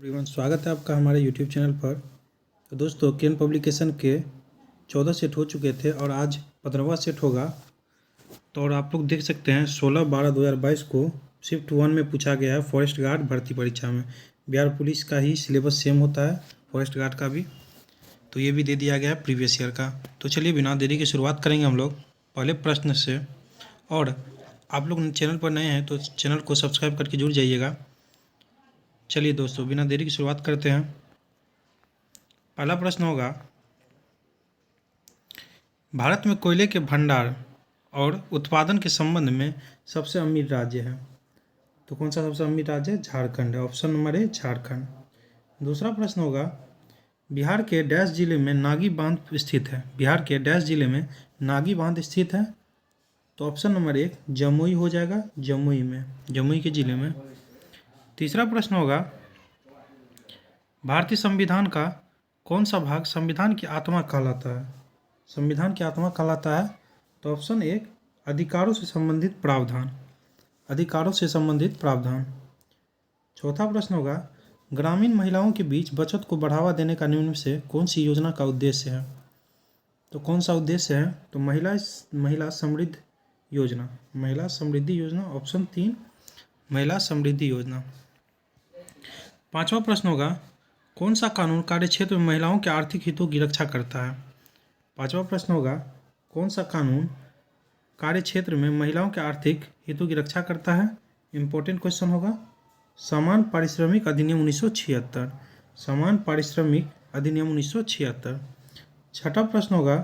Everyone, स्वागत है आपका हमारे यूट्यूब चैनल पर। तो दोस्तों, केन पब्लिकेशन के 14 सेट हो चुके थे और आज 15वां सेट होगा। तो और आप लोग देख सकते हैं 16/12/2022 को शिफ्ट 1 में पूछा गया है फॉरेस्ट गार्ड भर्ती परीक्षा में। बिहार पुलिस का ही सिलेबस सेम होता है, फॉरेस्ट गार्ड का भी। तो ये भी दे दिया गया है प्रीवियस ईयर का। तो चलिए बिना देरी की शुरुआत करेंगे हम लोग पहले प्रश्न से। और आप लोग चैनल पर नए हैं तो चैनल को सब्सक्राइब करके जुड़ जाइएगा। चलिए दोस्तों, बिना देरी की शुरुआत करते हैं। पहला प्रश्न होगा, भारत में कोयले के भंडार और उत्पादन के संबंध में सबसे अमीर राज्य है। तो कौन सा सबसे अमीर राज्य है? झारखंड है। Option number A Jharkhand. दूसरा प्रश्न होगा, बिहार के डैश जिले में नागी बांध स्थित है। बिहार के डैश जिले में नागी बांध स्थित है। तो ऑप्शन नंबर एक जमुई हो जाएगा, जमुई में, जमुई के जिले में। तीसरा प्रश्न होगा, भारतीय संविधान का कौन सा भाग संविधान की आत्मा कहलाता है? संविधान की आत्मा कहलाता है। तो ऑप्शन एक अधिकारों से संबंधित प्रावधान, अधिकारों से संबंधित प्रावधान। चौथा प्रश्न होगा, ग्रामीण महिलाओं के बीच बचत को बढ़ावा देने का निम्न में से कौन सी योजना का उद्देश्य है? तो कौन सा उद्देश्य है? तो महिला समृद्धि योजना, महिला समृद्धि योजना। ऑप्शन 3 महिला समृद्धि योजना। पांचवा प्रश्न होगा, कौन सा कानून कार्य क्षेत्र में महिलाओं के आर्थिक हितों की रक्षा करता है? पांचवा प्रश्न होगा, कौन सा कानून कार्य क्षेत्र में महिलाओं के आर्थिक हितों की रक्षा करता है? इंपॉर्टेंट क्वेश्चन होगा। समान पारिश्रमिक अधिनियम 1976, समान पारिश्रमिक अधिनियम 1976। छठा प्रश्न होगा,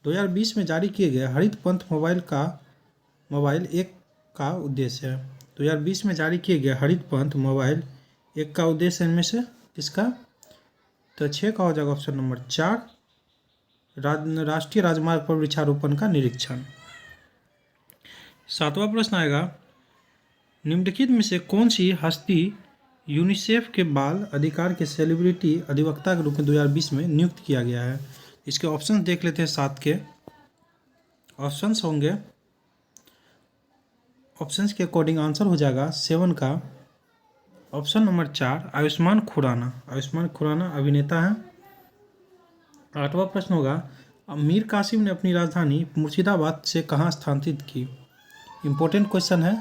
2020 में जारी किए गए हरित पंथ मोबाइल एक का उद्देश्य है। 2020 में जारी किए गए हरित पंथ मोबाइल एक का उद्देश्य इनमें से किसका? तो 6 का हो जाएगा ऑप्शन नंबर 4, राष्ट्रीय राजमार्ग पर वृक्षारोपण का निरीक्षण। सातवां प्रश्न आएगा, निम्नलिखित में से कौन सी हस्ती यूनिसेफ के बाल अधिकार के सेलिब्रिटी अधिवक्ता के रूप में 2020 में नियुक्त किया गया है? इसके ऑप्शंस देख लेते हैं। 7 के ऑप्शंस होंगे, ऑप्शंस के अकॉर्डिंग आंसर हो जाएगा 7 का ऑप्शन नंबर 4 आयुष्मान खुराना। आयुष्मान खुराना अभिनेता हैं। आठवां प्रश्न होगा, मीर कासिम ने अपनी राजधानी मुर्शिदाबाद से कहाँ स्थानांतरित की? इंपॉर्टेंट क्वेश्चन है।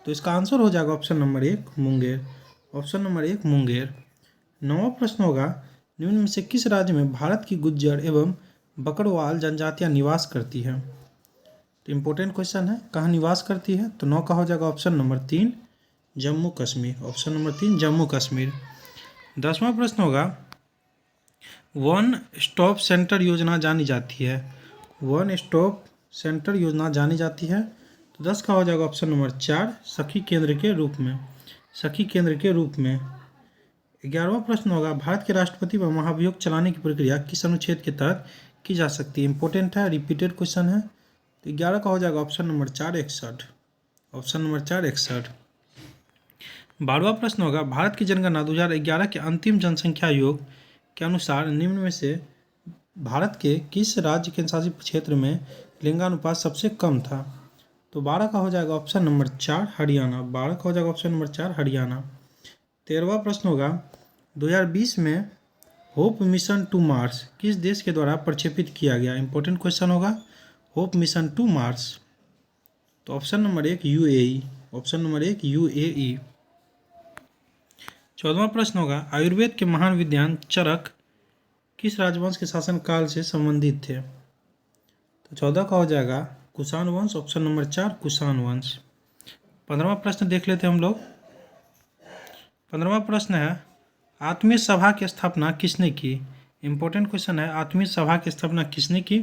तो इसका आंसर हो जाएगा option number 1 Munger. Option number 1 Munger. नौवां प्रश्न होगा, निम्न में से किस राज्य में भारत की गुज्जर एवं बकरवाल जनजातियां निवास करती हैं? तो इंपॉर्टेंट क्वेश्चन है, कहाँ निवास करती है? तो 9 का हो जाएगा option number 3 Jammu Kashmir. Option number 3 Jammu Kashmir. 10वां प्रश्न होगा, वन स्टॉप सेंटर योजना जानी जाती है। वन स्टॉप सेंटर योजना जानी जाती है। तो 10 का हो जाएगा ऑप्शन नंबर 4 सखी केंद्र के रूप में, सखी केंद्र के रूप में। 11वां प्रश्न होगा, भारत के राष्ट्रपति पर महाभियोग चलाने की प्रक्रिया किस अनुच्छेद के तहत की जा सकती है? इंपॉर्टेंट है, रिपीटेड क्वेश्चन है। तो 11 का हो जाएगा ऑप्शन नंबर 4 61। Option number 4 61। 12वां प्रश्न होगा, भारत की जनगणना 2011 के अंतिम जनसंख्या योग के अनुसार निम्न में से भारत के किस राज्य केंद्रशासित क्षेत्र में लिंगानुपात सबसे कम था? तो 12 का हो जाएगा ऑप्शन नंबर 4 हरियाणा। 12 का हो जाएगा ऑप्शन नंबर 4 हरियाणा। 13वां प्रश्न होगा, 2020 में होप मिशन टू मार्स किस देश के द्वारा प्रक्षेपित किया गया? इंपॉर्टेंट क्वेश्चन होगा, होप मिशन टू मार्स। तो option number 1 UAE. Option number 1 UAE. 14वां प्रश्न होगा, आयुर्वेद के महान विद्वान चरक किस राजवंश के शासनकाल से संबंधित थे? तो 14 का हो जाएगा कुषाण वंश। ऑप्शन नंबर 4 कुषाण वंश। 15वां प्रश्न देख लेते हैं हम लोग। 15वां प्रश्न है, आत्मीय सभा की स्थापना किसने की? इंपॉर्टेंट क्वेश्चन है, आत्मीय सभा की स्थापना किसने की?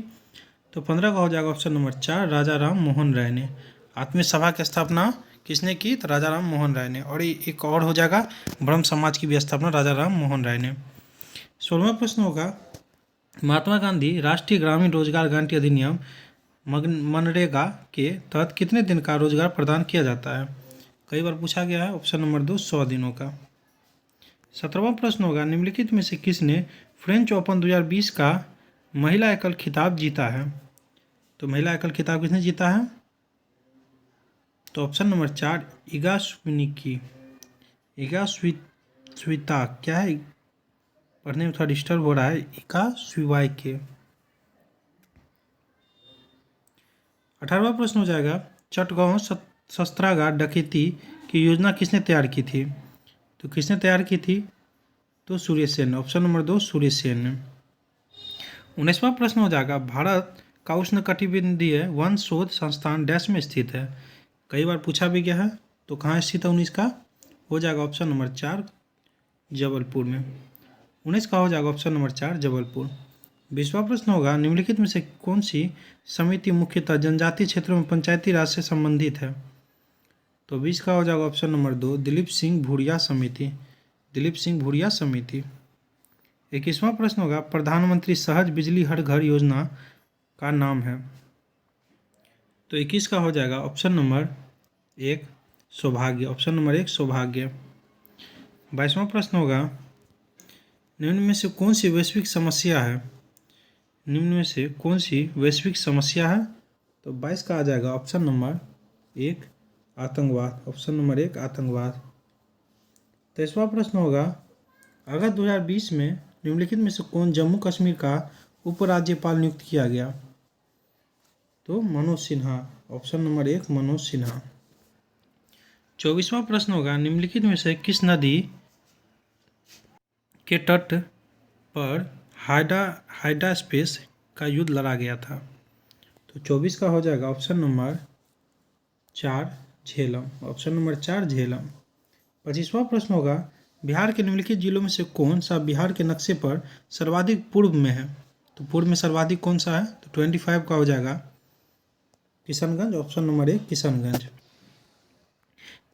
तो 15 का हो जाएगा ऑप्शन नंबर 4 राजा राम मोहन राय ने। आत्मीय सभा की स्थापना किसने की? तो राजा राम मोहन राय ने। और एक और हो जाएगा, ब्रह्म समाज की भी स्थापना राजा राम मोहन राय ने। 16वां प्रश्न होगा, महात्मा गांधी राष्ट्रीय ग्रामीण रोजगार गारंटी अधिनियम मनरेगा के तहत कितने दिन का रोजगार प्रदान किया जाता है? कई बार पूछा गया है। ऑप्शन नंबर 2 100 दिनों का। 17वां प्रश्न होगा, निम्नलिखित में से किसने फ्रेंच ओपन 2020 का महिला एकल खिताब जीता है? तो महिला एकल खिताब किसने जीता है? तो ऑप्शन नंबर 4 इगा स्विनिकी। इगा स्विता क्या है, पढ़ने में थोड़ा डिस्टर्ब हो रहा है। इका स्विवाय के। 18वां प्रश्न हो जाएगा, चटगांव शस्त्रागार डकैती की योजना किसने तैयार की थी? तो किसने तैयार की थी? तो सूर्यसेन। ऑप्शन नंबर 2 सूर्यसेन ने। 19वां प्रश्न हो जाएगा, भारत का उष्णकटिबंधीय वन शोध संस्थान डैश में स्थित है? कई बार पूछा भी गया है। तो कहाँ स्थित है 19 का? हो जाएगा ऑप्शन नंबर 4 जबलपुर में। 19 का हो जाएगा ऑप्शन नंबर 4 जबलपुर। 20वां प्रश्न होगा, निम्नलिखित में से कौन सी समिति मुख्यतः जनजातीय क्षेत्रों में पंचायती राज से संबंधित है? तो 20 का हो जाएगा ऑप्शन नंबर 2 दिलीप सिंह भूरिया समिति। दिलीप सिंह भूरिया समिति। 21वां प्रश्न होगा, प्रधानमंत्री सहज बिजली हर घर योजना का नाम है? तो 21 का हो जाएगा ऑप्शन नंबर 1 सौभाग्य। ऑप्शन नंबर 1 सौभाग्य। 22वां प्रश्न होगा, निम्न में से कौन सी वैश्विक समस्या है? निम्न में से कौन सी वैश्विक समस्या है? तो 22 का आ जाएगा ऑप्शन नंबर 1 आतंकवाद। ऑप्शन नंबर 1 आतंकवाद। 23वां प्रश्न होगा, अगस्त 2020 में निम्नलिखित में से कौन जम्मू कश्मीर का उपराज्यपाल नियुक्त किया गया? तो मनोज सिन्हा। Option number 1 Manoj Sinha. 24वां प्रश्न होगा, निम्नलिखित में से किस नदी के तट पर हाइड्रास्पेस का युद्ध लड़ा गया था? तो 24 का हो जाएगा option number 4 Jhelum. Option number 4 Jhelum. 25वां प्रश्न होगा, बिहार के निम्नलिखित जिलों में से कौन सा बिहार के नक्शे पर सर्वाधिक पूर्व में है? तो पूर्व में सर्वाधिक कौन सा है? तो 25 का हो जाएगा किशनगंज। Option number 1 Kishanganj.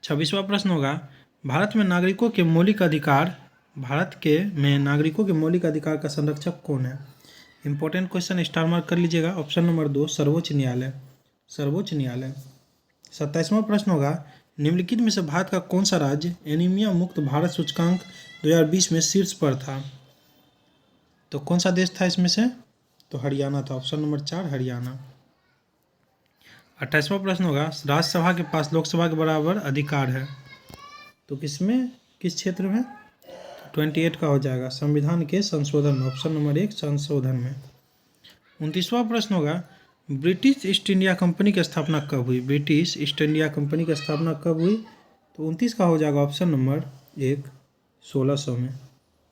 26वां प्रश्न होगा, भारत में नागरिकों के मौलिक अधिकार का संरक्षक कौन है? इंपॉर्टेंट क्वेश्चन, स्टार मार्क कर लीजिएगा। ऑप्शन नंबर 2 सर्वोच्च न्यायालय। सर्वोच्च न्यायालय। 27वां प्रश्न होगा, निम्नलिखित में से भारत का कौन सा राज्य एनीमिया मुक्त भारत सूचकांक 2020 में शीर्ष पर था? तो कौन सा देश था इसमें से? तो हरियाणा था। Option number 4 Haryana. 28वां प्रश्न होगा, राज्यसभा के पास लोकसभा के बराबर अधिकार है? तो किसमें, किस क्षेत्र में? 28 का हो जाएगा संविधान के संशोधन में। ऑप्शन नंबर 1 संशोधन में। 29वां प्रश्न होगा, ब्रिटिश ईस्ट इंडिया कंपनी की स्थापना कब हुई? ब्रिटिश ईस्ट इंडिया कंपनी की स्थापना कब हुई? तो 29 का हो जाएगा ऑप्शन नंबर 1 1600 में।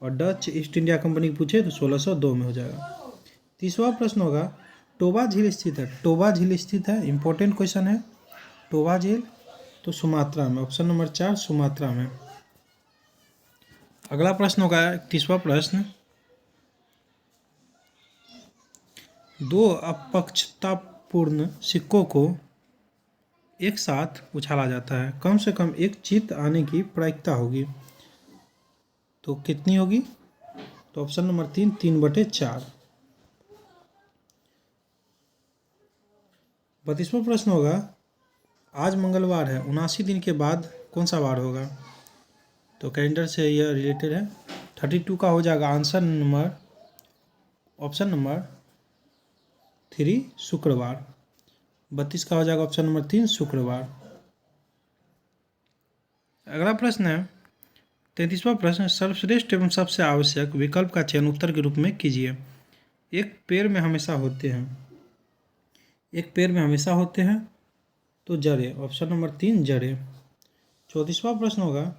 और डच ईस्ट इंडिया कंपनी पूछे तो 1602 में हो जाएगा। 30वां प्रश्न होगा, टोबा झील स्थित है? टोबा झील स्थित है, इंपॉर्टेंट क्वेश्चन है। टोबा झील तो सुमात्रा में। ऑप्शन नंबर 4 सुमात्रा में। अगला प्रश्न होगा 31वां प्रश्न, दो अपक्षतापूर्ण सिक्कों को एक साथ उछाला जाता है, कम से कम एक चित्त आने की प्रायिकता होगी, तो कितनी होगी? तो ऑप्शन नंबर 3 3/4। 32वां प्रश्न होगा, आज मंगलवार है, 79 दिन के बाद कौन सा वार होगा? तो कैलेंडर से यह रिलेटेड है। 32 का हो जाएगा आंसर नंबर ऑप्शन नंबर 3 शुक्रवार। 32 का हो जाएगा ऑप्शन नंबर 3 शुक्रवार। अगला प्रश्न है 33वां प्रश्न, सर्वश्रेष्ठ एवं सबसे आवश्यक विकल्प का चयन उत्तर के रूप में कीजिए। एक पेड़ में हमेशा होते हैं, एक पेड़ में हमेशा होते हैं तो जड़ें। ऑप्शन नंबर 3 जड़ें। 34वां प्रश्न होगा,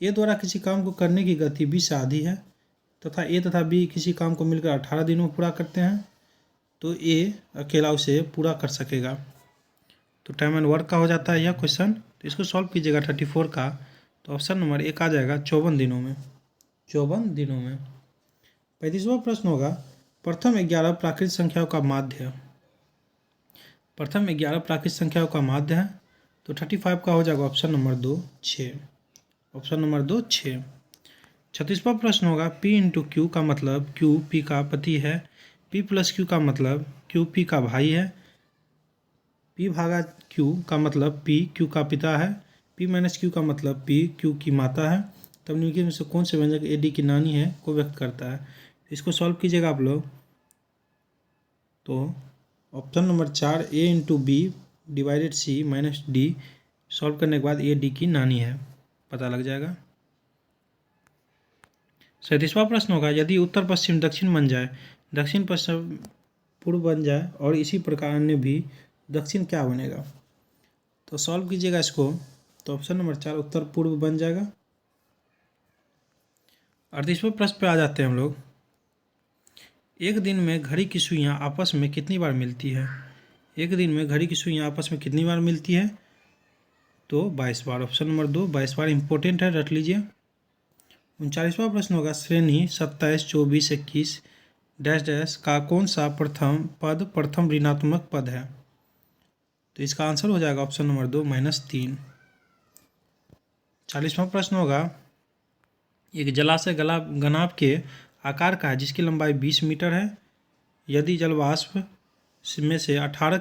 ए द्वारा किसी काम को करने की गति बी से आधी है तथा ए तथा बी किसी काम को मिलकर 18 दिनों में पूरा करते हैं, तो ए अकेला उसे पूरा कर सकेगा। तो टाइम एंड वर्क का हो जाता है यह क्वेश्चन। तो इसको सॉल्व कीजिएगा 34 का, तो ऑप्शन नंबर 1 आ जाएगा 54 दिनों में। 54 दिनों में। 35वां प्रश्न होगा, प्रथम 11 प्राकृतिक संख्याओं का माध्य है। प्रथम 11 प्राकृतिक संख्याओं का माध्य है, तो 35 का हो जाएगा ऑप्शन नंबर 2 6। Option number 2 6। 36वां प्रश्न होगा, P इंटू क्यू का मतलब Q P का पति है, P प्लस Q का मतलब Q P का भाई है, P भागा Q का मतलब P Q का पिता है, P माइनस Q का मतलब P Q की माता है। तब निम्नलिखित में से कौन से व्यंजक ए डी की नानी है को व्यक्त करता है? इसको सॉल्व कीजिएगा आप लोग, तो option number 4 A into B divided C minus D, solve करने के बाद ए डी की नानी है पता लग जाएगा। 37वां प्रश्न होगा, यदि उत्तर पश्चिम दक्षिण बन जाए, दक्षिण पश्चिम पूर्व बन जाए और इसी प्रकार अन्य भी, दक्षिण क्या बनेगा? तो सॉल्व कीजिएगा इसको। तो ऑप्शन नंबर 4 उत्तर पूर्व बन जाएगा। 38वें प्रश्न पे आ जाते हैं हम लोग। एक दिन में घड़ी की सुइयां आपस में कितनी बार मिलती है? एक दिन में घड़ी की सुइयां आपस में कितनी बार मिलती है? तो 22 बार। ऑप्शन नंबर 2 22 बार इंपॉर्टेंट है, रट लीजिए। 39वां प्रश्न होगा, श्रेणी 27, 24, 21 डैश डैश का कौन सा प्रथम ऋणात्मक पद है? तो इसका आंसर हो जाएगा ऑप्शन नंबर 2 -3। 40वां प्रश्न होगा, एक जलाशय घनाभ के आकार का है जिसकी लंबाई 20 मीटर है। यदि जलवाष्प में से 18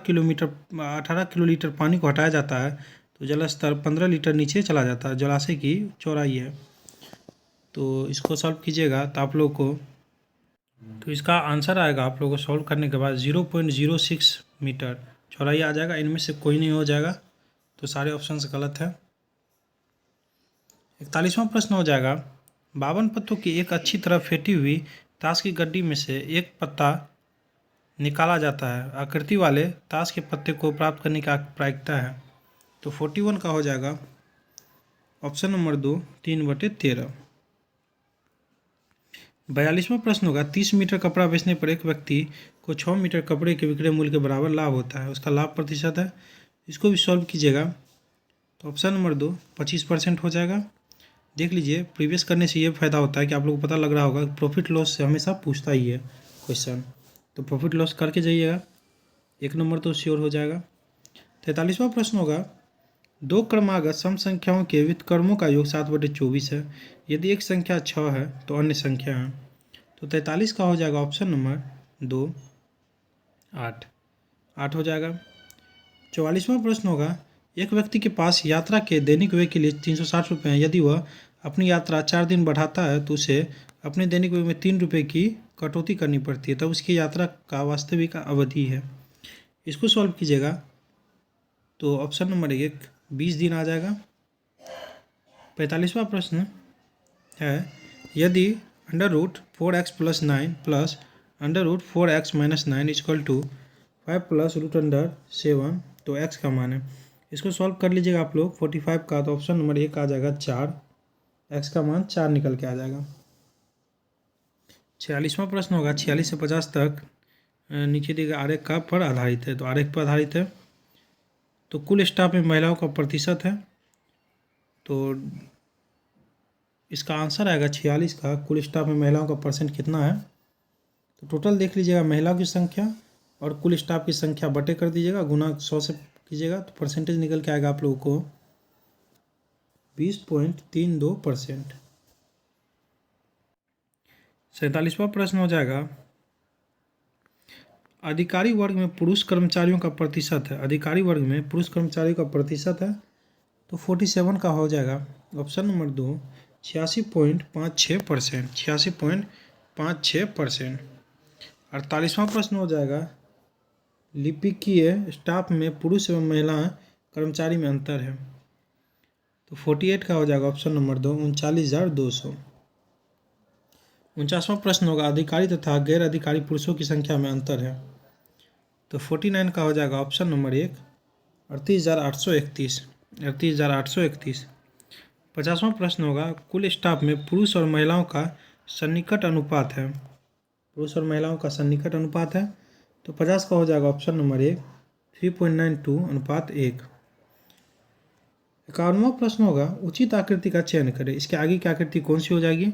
किलोलीटर पानी को हटाया जाता है तो जल स्तर 15 लीटर नीचे चला जाता है। जलाशय की चौड़ाई है। तो इसको सॉल्व कीजिएगा तो आप लोग को, तो इसका आंसर आएगा आप लोगों को सॉल्व करने के बाद 0.06 मीटर चौड़ाई आ जाएगा। इनमें से कोई नहीं हो जाएगा, तो सारे ऑप्शन गलत है। 41वां प्रश्न हो जाएगा, 52 पत्तों की एक अच्छी तरह फेंटी हुई ताश की गड्डी में से एक पत्ता निकाला जाता है। आकृति वाले ताश के पत्ते को प्राप्त करने की प्रायिकता है। तो 41 का हो जाएगा ऑप्शन नंबर 2 3/13। 42वां प्रश्न होगा, 30 मीटर कपड़ा बेचने पर एक व्यक्ति को 6 मीटर कपड़े के विक्रय मूल्य के बराबर लाभ होता है। उसका लाभ प्रतिशत है। इसको भी सॉल्व कीजिएगा। तो ऑप्शन नंबर 2 25% हो जाएगा। देख लीजिए, प्रीवियस करने से ये फ़ायदा होता है कि आप लोगों को पता लग रहा होगा प्रॉफिट लॉस से हमेशा पूछता ही है क्वेश्चन। तो प्रॉफिट लॉस करके जाइएगा, 1 नंबर तो श्योर हो जाएगा। 43वां प्रश्न होगा, दो क्रमागत सम संख्याओं के व्युत्क्रमों का योग 7/24 है। यदि एक संख्या 6 है तो अन्य संख्या है। तो 43 का हो जाएगा ऑप्शन नंबर 2 8 हो जाएगा। 44वां प्रश्न होगा, एक व्यक्ति के पास यात्रा के दैनिक व्यय के लिए 360 रुपये हैं। यदि वह अपनी यात्रा 4 दिन बढ़ाता है तो उसे अपने दैनिक व्यय में 3 रुपये की कटौती करनी पड़ती है, तब उसकी यात्रा का वास्तविक अवधि है। इसको सॉल्व कीजिएगा। तो ऑप्शन नंबर 1 20 दिन आ जाएगा। 45वां प्रश्न है, यदि √4x + 9 + √4x - 9 = 5 + √7 तो x का मान है। इसको सॉल्व कर लीजिएगा आप लोग। 45 का तो ऑप्शन नंबर 1 आ जाएगा 4, x का मान 4 निकल के आ जाएगा। 46वां प्रश्न होगा, 46 से 50 तक नीचे दिए गए आरेख का पर आधारित है। तो आरेख पर आधारित है। तो कुल स्टाफ में महिलाओं का प्रतिशत है। तो इसका आंसर आएगा 46 का। कुल स्टाफ में महिलाओं का परसेंट कितना है? तो टोटल देख लीजिएगा, महिलाओं की संख्या और कुल स्टाफ की संख्या बटे कर दीजिएगा, गुना 100 से कीजिएगा तो परसेंटेज निकल के आएगा आप लोगों को 20.32%। 47वां प्रश्न हो जाएगा, अधिकारी वर्ग में पुरुष कर्मचारियों का प्रतिशत है। अधिकारी वर्ग में पुरुष कर्मचारियों का प्रतिशत है। तो 47 का हो जाएगा ऑप्शन नंबर 2 86.56%। 86.56%। 48वां प्रश्न हो जाएगा, लिपिकीय स्टाफ में पुरुष एवं महिला कर्मचारी में अंतर है। तो 48 का हो जाएगा ऑप्शन नंबर 2 39,200। 49वां प्रश्न होगा, अधिकारी तथा गैर अधिकारी पुरुषों की संख्या में अंतर है। तो 49 का हो जाएगा ऑप्शन नंबर 1 38,831। 38,831। 50वां प्रश्न होगा, कुल स्टाफ में पुरुष और महिलाओं का सन्निकट अनुपात है। पुरुष और महिलाओं का सन्निकट अनुपात है। तो 50 का हो जाएगा ऑप्शन नंबर 1 3.92:1। 51वां प्रश्न होगा, उचित आकृति का चयन करें। इसके आगे की आकृति कौन सी हो जाएगी?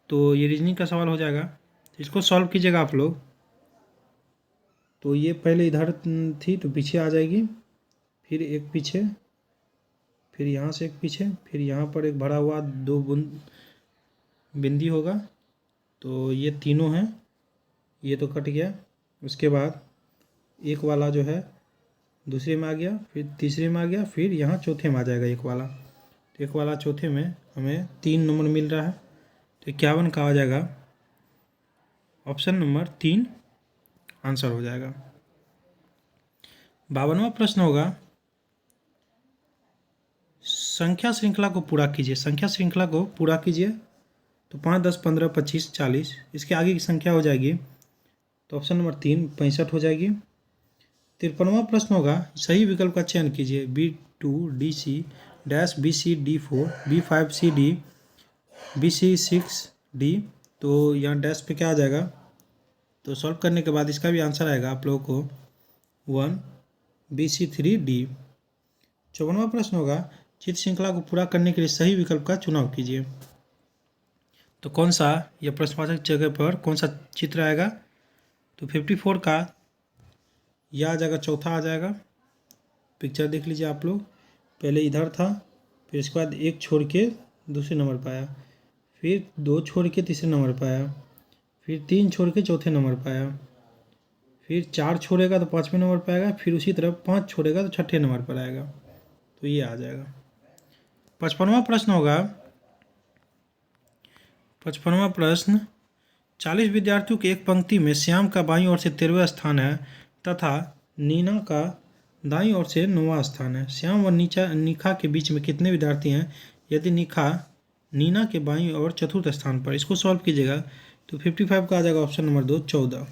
तो ये रीजनिंग का सवाल हो जाएगा। इसको सॉल्व कीजिएगा आप लोग। तो ये पहले इधर थी तो पीछे आ जाएगी, फिर एक पीछे, फिर यहाँ से एक पीछे, फिर यहाँ पर एक भरा हुआ 2 बिंदी होगा। तो ये तीनों हैं, ये तो कट गया। उसके बाद एक वाला जो है दूसरे में आ गया, फिर तीसरे में आ गया, फिर यहाँ चौथे में आ जाएगा एक वाला। तो एक वाला चौथे में हमें 3 नंबर मिल रहा है। तो 51 का आ जाएगा ऑप्शन नंबर 3 आंसर हो जाएगा। 52वां प्रश्न होगा, संख्या श्रृंखला को पूरा कीजिए। संख्या श्रृंखला को पूरा कीजिए। तो 5, 10, 15, 25, 40, इसके आगे की संख्या हो जाएगी तो ऑप्शन नंबर 3 65 हो जाएगी। 53वां प्रश्न होगा, सही विकल्प का चयन कीजिए। B2 DC dash BC D4 B5 CD BC 6D। तो यहाँ डैश पे क्या आ जाएगा, तो सॉल्व करने के बाद इसका भी आंसर आएगा आप लोगों को 1 BC 3D। 54वां प्रश्न होगा, चित्र श्रृंखला को पूरा करने के लिए सही विकल्प का चुनाव कीजिए। तो कौन सा, यह प्रश्नवाचक जगह पर कौन सा चित्र आएगा, तो 54 का यह आ जाएगा, चौथा आ जाएगा। पिक्चर देख लीजिए आप लोग, पहले इधर था, फिर इसके बाद 1 छोड़ के दूसरे नंबर पर आया, फिर 2 छोड़ के तीसरे नंबर पर आया, फिर 3 छोड़ के चौथे नंबर पर आया, फिर 4 छोड़ेगा तो 5वें नंबर पर आएगा, फिर उसी तरह 5 छोड़ेगा तो 6ठे नंबर पर आएगा। तो ये आ जाएगा। 55वां प्रश्न होगा, 55वां प्रश्न, 40 विद्यार्थियों की एक पंक्ति में श्याम का बाईं ओर से 13वां स्थान है तथा नीना का दाईं ओर से 9वां स्थान है। श्याम और निखा के बीच में कितने विद्यार्थी हैं यदि निखा नीना के बाईं ओर चतुर्थ स्थान पर। इसको सॉल्व कीजिएगा तो 55 का आ जाएगा ऑप्शन नंबर 2 14।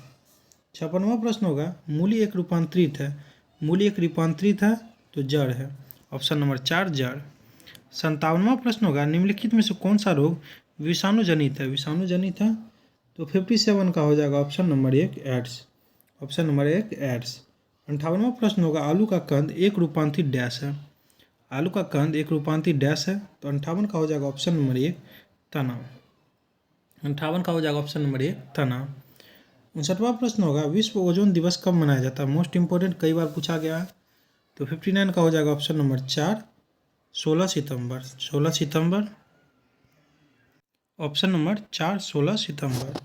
56वां प्रश्न होगा, मूली एक रूपांतरित है। मूली एक रूपांतरित है तो जड़ है, ऑप्शन नंबर 4 जड़। 57वां प्रश्न होगा, निम्नलिखित में से कौन सा रोग विषाणु जनित है। विषाणु जनित है तो 57 का हो जाएगा option number 1 AIDS, option number 1 AIDS. 58वां प्रश्न होगा, आलू का कंद एक रूपांतरित डैश है। आलू का कंद एक रूपांतरित डैश है तो 58 का हो जाएगा ऑप्शन नंबर 1 तना। 58 का हो जाएगा ऑप्शन नंबर 1 तना। 59वां प्रश्न होगा, विश्व ओजोन दिवस कब मनाया जाता है। मोस्ट इंपोर्टेंट, कई बार पूछा गया है। तो 59 का हो जाएगा ऑप्शन नंबर 4 16 सितंबर, 16 सितंबर, ऑप्शन नंबर 4 16 सितंबर।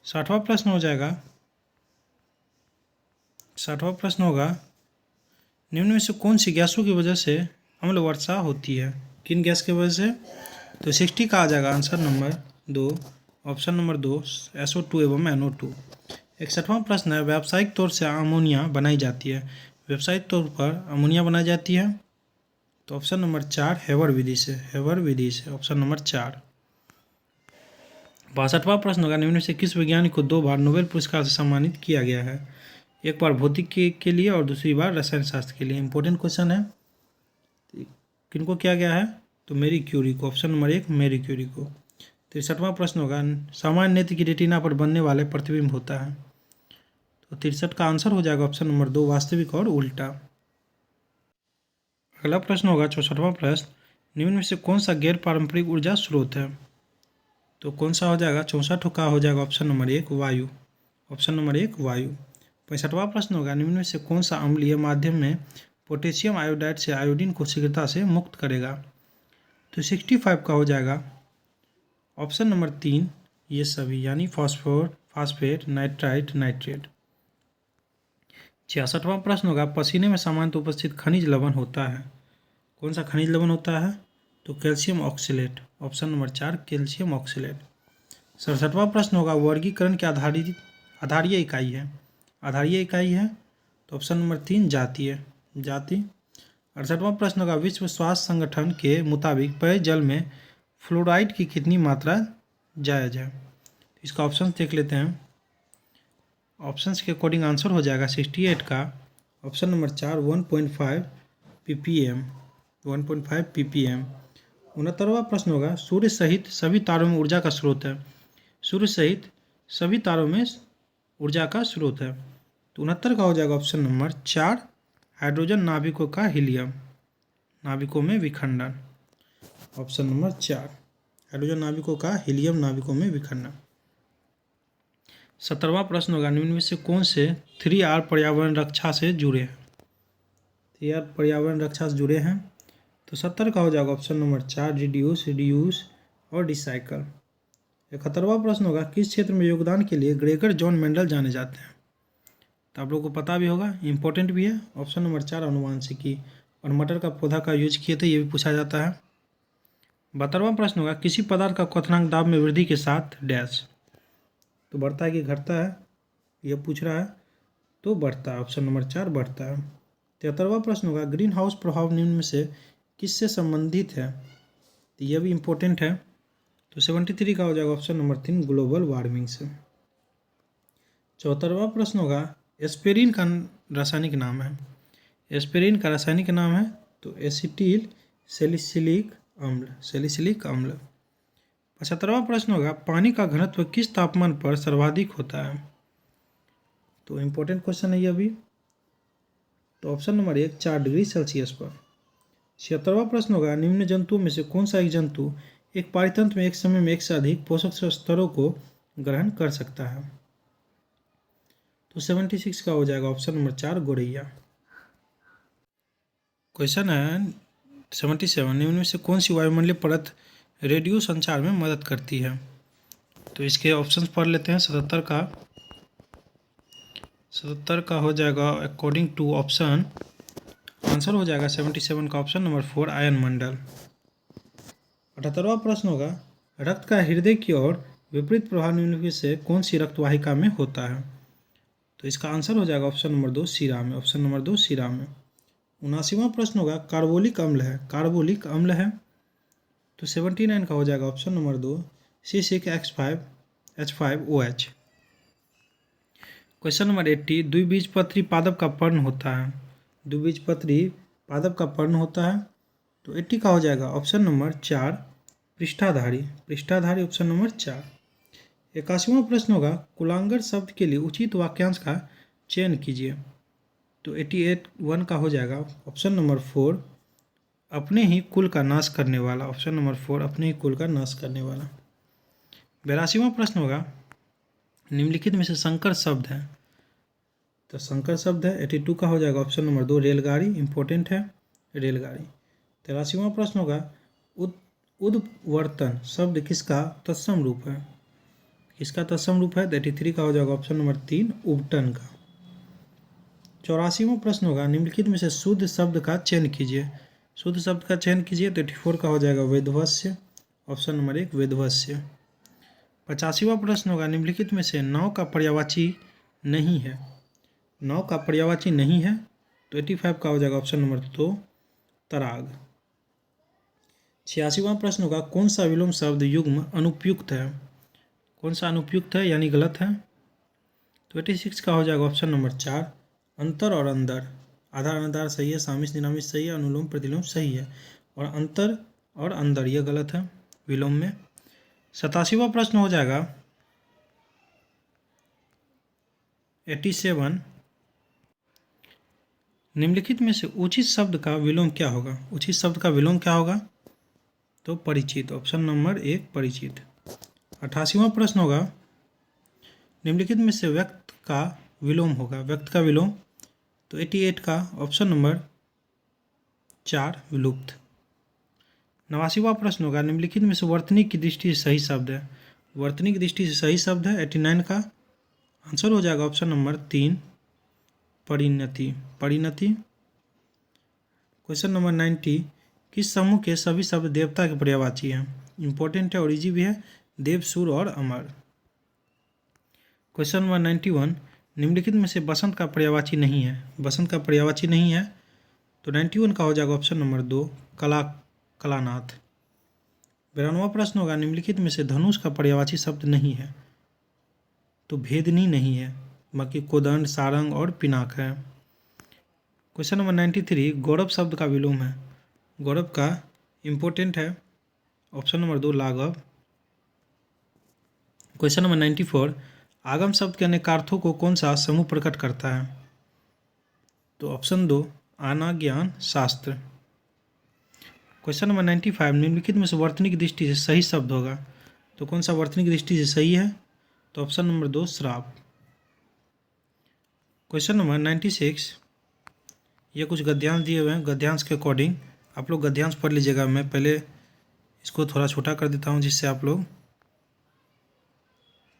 60वां प्रश्न हो जाएगा, 60वां प्रश्न होगा, निम्न में से कौन सी गैसों की वजह से अम्ल वर्षा होती है। किन गैस की वजह से, तो 60 का आ जाएगा answer number 2, option number 2 SO2 एवं NO2। 61वां प्रश्न है, व्यावसायिक तौर से अमोनिया बनाई जाती है। व्यावसायिक तौर पर अमोनिया बनाई जाती है तो ऑप्शन नंबर 4 हेवर विधि से, हेवर विधि से, ऑप्शन नंबर 4। 62वां प्रश्न होगा, निम्न में से किस वैज्ञानिक को 2 बार नोबेल पुरस्कार से सम्मानित किया गया है। एक बार भौतिकी के लिए और दूसरी बार रसायन शास्त्र के लिए। इंपॉर्टेंट क्वेश्चन है। किनको किया गया है, तो मेरी क्यूरी को, ऑप्शन नंबर 1 मेरी क्यूरी को। 63वां प्रश्न होगा, सामान्य नेत्र की रेटिना पर बनने वाले प्रतिबिंब होता है। तो 63 का आंसर हो जाएगा ऑप्शन नंबर 2 वास्तविक और उल्टा। अगला प्रश्न होगा 64वां प्रश्न, निम्न में से कौन सा गैर पारंपरिक ऊर्जा स्रोत है। तो कौन सा हो जाएगा, 64 का हो जाएगा ऑप्शन नंबर 1 वायु, ऑप्शन नंबर 1 वायु। 65वां प्रश्न होगा, निम्न में से कौन सा अम्लीय माध्यम में पोटेशियम आयोडाइड से आयोडीन को शीघ्रता से मुक्त करेगा। तो 65 का हो जाएगा ऑप्शन नंबर 3 ये सभी, यानी फास्फेट नाइट्राइट नाइट्रेट। 66वां प्रश्न होगा, पसीने में सामान्यतः उपस्थित खनिज लवण होता है। कौन सा खनिज लवण होता है, तो calcium oxalate, option number 4 calcium oxalate. 67वां प्रश्न होगा, वर्गीकरण की आधारीय इकाई है। आधारीय इकाई है तो ऑप्शन नंबर 3 जातीय, जाति। 68वां प्रश्न होगा, विश्व स्वास्थ्य संगठन के मुताबिक पेयजल में फ्लोराइड की कितनी मात्रा जायज़ है। इसका ऑप्शन देख लेते हैं। ऑप्शंस के अकॉर्डिंग आंसर हो जाएगा 68 का ऑप्शन नंबर 4 1.5 ppm, 1.5 ppm। 69वां प्रश्न होगा, सूर्य सहित सभी तारों में ऊर्जा का स्रोत है। सूर्य सहित सभी तारों में ऊर्जा का स्रोत है तो 69 का हो जाएगा ऑप्शन नंबर 4 हाइड्रोजन नाभिकों का हीलियम, नाभिकों में विखंडन, ऑप्शन नंबर 4 हाइड्रोजन नाभिकों का हीलियम नाभिकों में विखंडन। 70वां प्रश्न होगा, निम्न में से कौन से 3R पर्यावरण रक्षा से जुड़े हैं। 3R पर्यावरण रक्षा से जुड़े हैं तो 70 का हो जाएगा ऑप्शन नंबर 4 रिड्यूस, रिड्यूस और रिसाइकल। 71वां प्रश्न होगा, किस क्षेत्र में योगदान के लिए ग्रेगर जॉन मेंडल जाने जाते हैं। तो आप लोगों को पता भी होगा, इंपॉर्टेंट भी है, ऑप्शन नंबर 4 अनुवांशिकी और मटर का पौधा का यूज किए थे, ये भी पूछा जाता है। 72वां प्रश्न होगा, किसी पदार्थ का क्वथनांक दाब में वृद्धि के साथ डैश, तो बढ़ता है कि घटता है, यह पूछ रहा है, तो बढ़ता है, ऑप्शन नंबर 4 बढ़ता है। 73वां प्रश्न होगा, ग्रीन हाउस प्रभाव निम्न में से किससे संबंधित है। तो यह भी इम्पोर्टेंट है, तो 73 का हो जाएगा ऑप्शन नंबर 3 ग्लोबल वार्मिंग से। 74वां प्रश्न होगा एस्पिरिन का रासायनिक नाम है। एस्पिरिन का रासायनिक नाम है तो एसिटिल सैलिसिलिक अम्ल। 75वां प्रश्न होगा पानी का घनत्व किस तापमान पर सर्वाधिक होता है। तो इम्पोर्टेंट क्वेश्चन है ये अभी। तो ऑप्शन नंबर 1 4 डिग्री सेल्सियस पर। 76वां प्रश्न होगा निम्न जंतुओं में से कौन सा एक जंतु एक पारितंत्र में एक समय में एक से अधिक पोषक स्तरों को ग्रहण कर सकता है। तो 76 का हो जाएगा ऑप्शन नंबर 4 गोरैया। क्वेश्चन है 77 निम्न में से कौन सी वायुमंडलीय परत रेडियो संचार में मदद करती है। तो इसके ऑप्शंस पढ़ लेते हैं। 77 का हो जाएगा अकॉर्डिंग टू ऑप्शन आंसर हो जाएगा 77 का ऑप्शन नंबर 4 आयन मंडल। 78वां प्रश्न होगा रक्त का हृदय की ओर विपरीत प्रवाह निम्नलिखित में से कौन सी रक्तवाहिका में होता है। तो इसका आंसर हो जाएगा ऑप्शन नंबर 2 शिरा में। ऑप्शन नंबर 2 शिरा में। 79वां प्रश्न होगा कार्बोलिक अम्ल है। तो 79 का हो जाएगा option number 2 C6H5OH। Question number 80 द्विबीजपत्री पादप का पर्ण होता है। द्विबीजपत्री पादप का पर्ण होता है। तो 80 का हो जाएगा ऑप्शन नंबर 4 पृष्ठाधारी ऑप्शन नंबर 4। 81वां प्रश्न होगा कुलांगर शब्द के लिए उचित वाक्यांश का चयन कीजिए। तो 88 का हो जाएगा ऑप्शन नंबर 4 अपने ही कुल का नाश करने वाला। ऑप्शन नंबर 4 अपने ही कुल का नाश करने वाला। 82वां प्रश्न होगा निम्नलिखित में से संकर शब्द है। तो संकर शब्द है 82 का हो जाएगा ऑप्शन नंबर 2 रेलगाड़ी। इंपॉर्टेंट है रेलगाड़ी। 83वां प्रश्न होगा उद्वर्तन शब्द किसका तत्सम रूप है। किसका तत्सम रूप है। 83 का हो जाएगा ऑप्शन नंबर 3 उबटन का। 84वां प्रश्न होगा निम्नलिखित में से शुद्ध शब्द का चयन कीजिए। शुद्ध शब्द का चयन कीजिए। तो 84 का हो जाएगा वेदवस्य। Option number 1 वेदवस्य। 85वां प्रश्न होगा निम्नलिखित में से नाव का पर्यायवाची नहीं है। नाव का पर्यायवाची नहीं है। तो 85 का हो जाएगा ऑप्शन नंबर 2 तराग। 86वां प्रश्न होगा कौन सा विलोम शब्द युग्म अनुपयुक्त है। कौन सा अनुपयुक्त है यानी गलत है। तो 86 का हो जाएगा ऑप्शन नंबर 4 अंतर और अंदर। आधार अनाधार सही है। सामिस निरामिस सही है। अनुलोम प्रतिलोम सही है। और अंतर और अंदर यह गलत है विलोम में। 87वां प्रश्न हो जाएगा 87 निम्नलिखित में से उचित शब्द का विलोम क्या होगा। उचित शब्द का विलोम क्या होगा। तो परिचित। ऑप्शन नंबर 1 परिचित। 88वां प्रश्न होगा निम्नलिखित में से व्यक्त का विलोम होगा। व्यक्त का विलोम। तो 88 का ऑप्शन नंबर 4 विलुप्त। 89वां प्रश्न होगा निम्नलिखित में से वर्तनी की दृष्टि से सही शब्द है। वर्तनी की दृष्टि से सही शब्द है 89 का आंसर हो जाएगा ऑप्शन नंबर 3 परिणति। क्वेश्चन नंबर 90 किस समूह के सभी शब्द देवता के पर्यायवाची हैं। इंपॉर्टेंट है और इजी भी है देव सुर और अमर। क्वेश्चन नंबर 91 निम्नलिखित में से बसंत का पर्यायवाची नहीं है। बसंत का पर्यायवाची नहीं है। तो 91 का हो जाएगा ऑप्शन नंबर 2 कलानाथ। 92वां प्रश्न होगा निम्नलिखित में से धनुष का पर्यायवाची शब्द नहीं है। तो भेदनी नहीं है। बाकी कोदंड सारंग और पिनाक है। क्वेश्चन नंबर 93 गौरव शब्द का विलोम है। गौरव का इम्पोर्टेंट है ऑप्शन नंबर 2 लाघव। क्वेश्चन नंबर 94 आगम शब्द के अनेकार्थों को कौन सा समूह प्रकट करता है। तो ऑप्शन 2 आना ज्ञान शास्त्र। क्वेश्चन नंबर 95 निम्नलिखित में से वर्तनी की दृष्टि से सही शब्द होगा। तो कौन सा वर्तनी की दृष्टि से सही है। तो ऑप्शन नंबर 2 श्राप। क्वेश्चन नंबर 96 ये कुछ गद्यांश दिए हुए हैं। गद्यांश के अकॉर्डिंग आप लोग गद्यांश पढ़ लीजिएगा। मैं पहले इसको थोड़ा छोटा कर देता हूँ जिससे आप लोग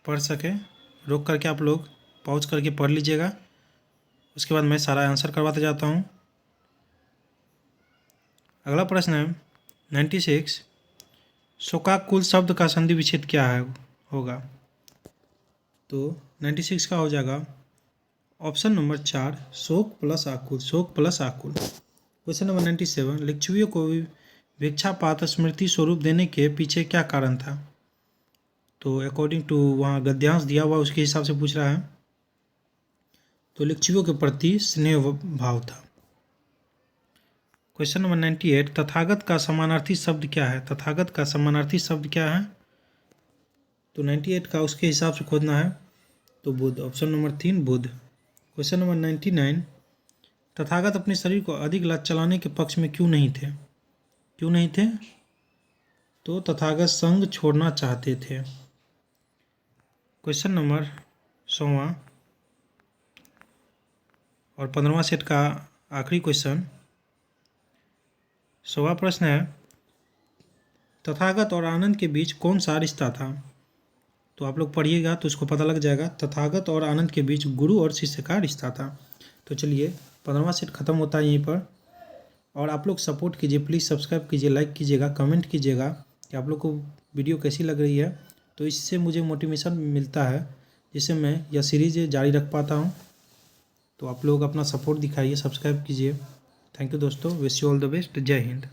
पढ़ सकें। रोक करके आप लोग पॉज करके पढ़ लीजिएगा। उसके बाद मैं सारा आंसर करवाते जाता हूँ। अगला प्रश्न है 96 शोकाकुल शब्द का संधि विच्छेद क्या है होगा। तो 96 का हो जाएगा ऑप्शन नंबर 4 शोक प्लस आकुल। शोक प्लस आकुल। क्वेश्चन नंबर 97 लिच्छवियों को भिक्षापात्र स्मृति स्वरूप देने के पीछे क्या कारण था। तो अकॉर्डिंग टू वहाँ गद्यांश दिया हुआ उसके हिसाब से पूछ रहा है। तो लिच्छवियों के प्रति स्नेह भाव था। क्वेश्चन नंबर 98, तथागत का समानार्थी शब्द क्या है? तथागत का समानार्थी शब्द क्या है? तो 98 का उसके हिसाब से खोजना है। तो Buddha, option number 3 Buddha. Question number 99, Tathagata अपने शरीर को अधिक चलाने के पक्ष में क्यों नहीं थे? क्यों नहीं थे? तो तथागत संग छोड़ना चाहते थे। क्वेश्चन नंबर 100वां और 15वां सेट का आखिरी क्वेश्चन, 100वां प्रश्न है, तथागत और आनंद के बीच कौन सा रिश्ता था? तो आप लोग पढ़िएगा तो उसको पता लग जाएगा। तथागत और आनंद के बीच गुरु और शिष्य का रिश्ता था। तो चलिए 15वां सेट खत्म होता है यहीं पर। और आप लोग सपोर्ट कीजिए, प्लीज़ सब्सक्राइब कीजिए, लाइक कीजिएगा, कमेंट कीजिएगा कि आप लोग को वीडियो कैसी लग रही है। तो इससे मुझे मोटिवेशन मिलता है, जिससे मैं यह सीरीज़ जारी रख पाता हूँ। तो आप लोग अपना सपोर्ट दिखाइए, सब्सक्राइब कीजिए। थैंक यू दोस्तों, wish you all the best. जय हिंद।